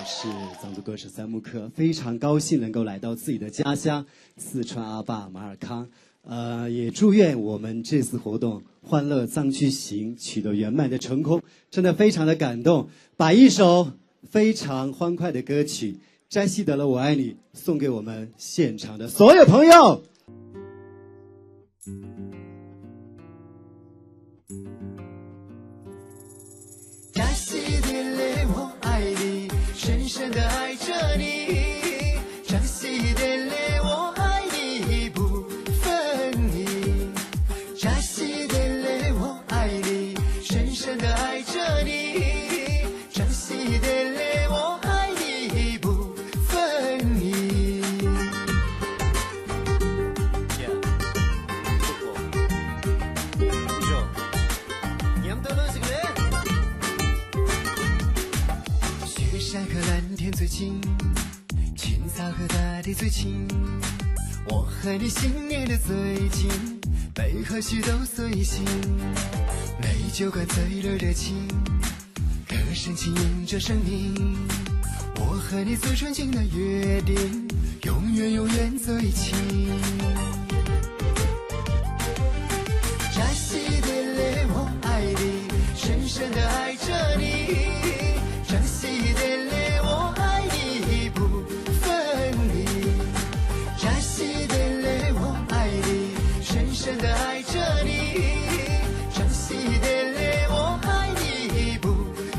是藏族歌手三木克，非常高兴能够来到自己的家乡四川阿坝马尔康。也祝愿我们这次活动《欢乐藏区行》取得圆满的成功，真的非常的感动。把一首非常欢快的歌曲《摘西德勒我爱你》送给我们现场的所有朋友。扎西德勒我爱你，深深的爱着你。扎西德勒我爱你不分离。扎西德勒我爱你，深深的爱着你。扎西德勒我爱你不分离。雪山和蓝天最近，青草和大地最近，我和你心连得最紧，悲和喜都随行，美酒馆最热热情，歌声轻盈着生命，我和你最纯净的约定，永远永远最亲。扎西德勒我爱你，深深的爱着你。扎西德勒我爱你不分离。扎西德勒我爱你，深深的爱着你。扎西德勒我爱你不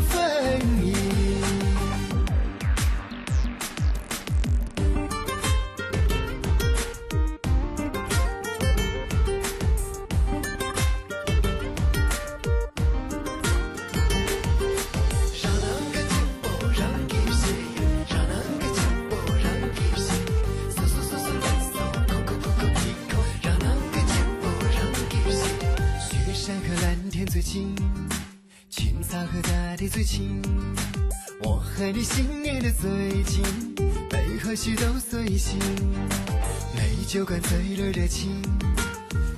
分离。最近，青草和大地最近，我和你心连得最紧，悲和喜都随行，美酒馆最热热情，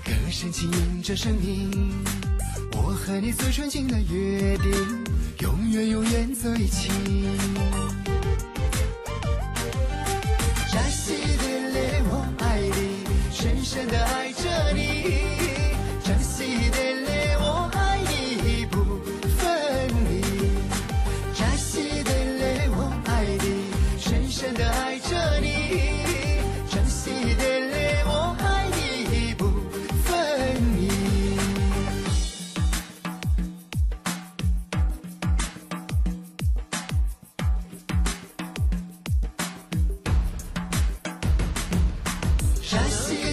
歌声轻盈着生命，我和你最纯净的约定，永远永远最亲。扎西德勒我爱你，深深的爱着你。扎西德勒我爱你不分离。扎西德勒我爱你，深深的爱着你。扎西德勒我爱你不分离。扎西